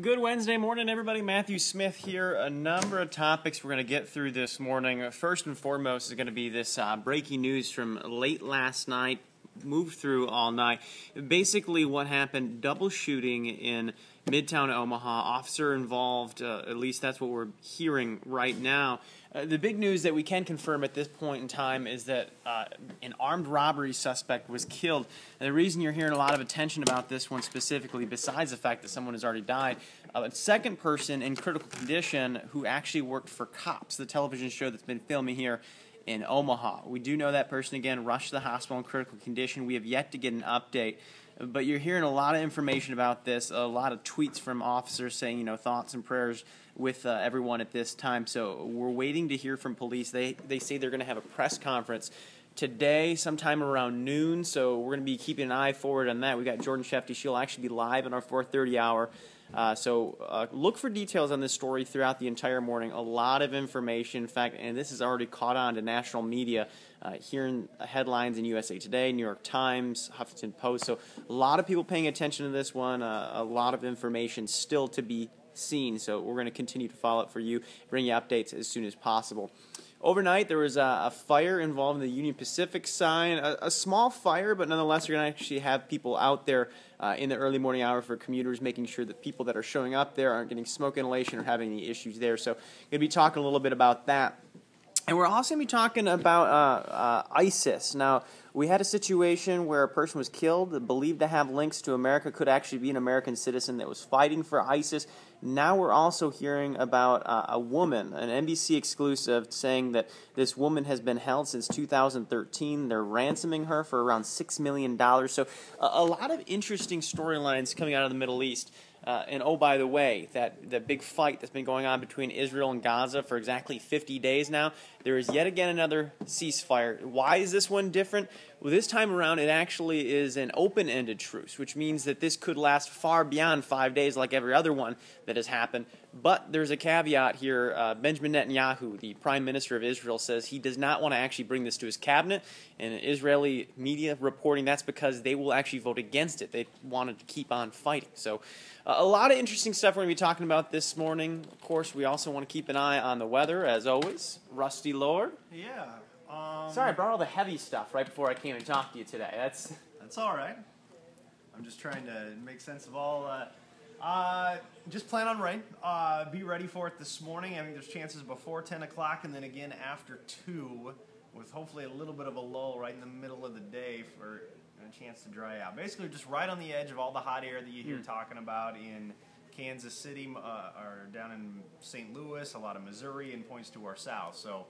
Good Wednesday morning, everybody. Matthew Smith here. A number of topics we're going to get through this morning. First and foremost is going to be this breaking news from late last night, moved through all night. Basically what happened, double shooting in Midtown Omaha, officer involved, at least that's what we're hearing right now. The big news that we can confirm at this point in time is that an armed robbery suspect was killed. And the reason you're hearing a lot of attention about this one specifically, besides the fact that someone has already died, a second person in critical condition who actually worked for Cops, the television show that's been filming here in Omaha. We do know that person, again, rushed to the hospital in critical condition. We have yet to get an update. But you're hearing a lot of information about this, a lot of tweets from officers saying, thoughts and prayers with everyone at this time. So we're waiting to hear from police. They say they're going to have a press conference today sometime around noon, so we're going to be keeping an eye forward on that. We got Jordan Shefty. She'll actually be live in our 4:30 hour. So look for details on this story throughout the entire morning. A lot of information, in fact, and this is already caught on to national media, hearing headlines in USA Today, New York Times, Huffington Post. So a lot of people paying attention to this one, a lot of information still to be seen. So we're going to continue to follow it for you, bring you updates as soon as possible. Overnight, there was a fire involving the Union Pacific sign, a small fire, but nonetheless, you're going to actually have people out there in the early morning hour for commuters, making sure that people that are showing up there aren't getting smoke inhalation or having any issues there. So, going to be talking a little bit about that. And we're also going to be talking about ISIS. Now, we had a situation where a person was killed, believed to have links to America, could actually be an American citizen that was fighting for ISIS. Now we're also hearing about a woman, an NBC exclusive, saying that this woman has been held since 2013. They're ransoming her for around $6 million. So a lot of interesting storylines coming out of the Middle East. And oh, by the way, the big fight that's been going on between Israel and Gaza for exactly 50 days now, there is yet again another ceasefire. Why is this one different? Well, this time around, it actually is an open-ended truce, which means that this could last far beyond 5 days like every other one that has happened. But there's a caveat here. Benjamin Netanyahu, the Prime Minister of Israel, says he does not want to actually bring this to his cabinet. And Israeli media reporting that's because they will actually vote against it. They wanted to keep on fighting. So a lot of interesting stuff we're going to be talking about this morning. Of course, we also want to keep an eye on the weather, as always. Rusty Lord. Yeah. Sorry, I brought all the heavy stuff right before I came and talked to you today. That's all right. I'm just trying to make sense of all. Just plan on rain. Be ready for it this morning. I mean, there's chances before 10 o'clock and then again after 2, with hopefully a little bit of a lull right in the middle of the day for a chance to dry out. Basically, just right on the edge of all the hot air that you hear talking about in Kansas City or down in St. Louis, a lot of Missouri, and points to our south. So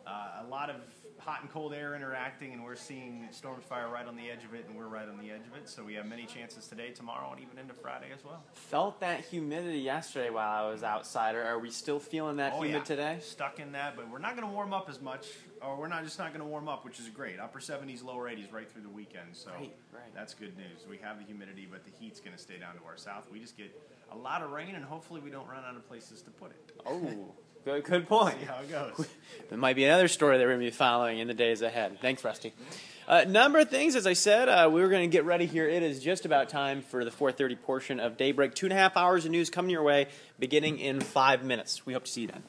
a lot of hot and cold air interacting, and we're seeing storm fire right on the edge of it, and we're right on the edge of it. So we have many chances today, tomorrow, and even into Friday as well. Felt that humidity yesterday while I was outside. Are we still feeling that humid today? Stuck in that, but we're not going to warm up as much, or we're not going to warm up, which is great. Upper 70s, lower 80s right through the weekend, so that's good news. We have the humidity, but the heat's going to stay down to our south. We just get a lot of rain, and hopefully we don't run out of places to put it. Oh. Good point. See how it goes. There might be another story that we're going to be following in the days ahead. Thanks, Rusty. Number of things, as I said, we were going to get ready here. It is just about time for the 4:30 portion of Daybreak. 2.5 hours of news coming your way, beginning in 5 minutes. We hope to see you then.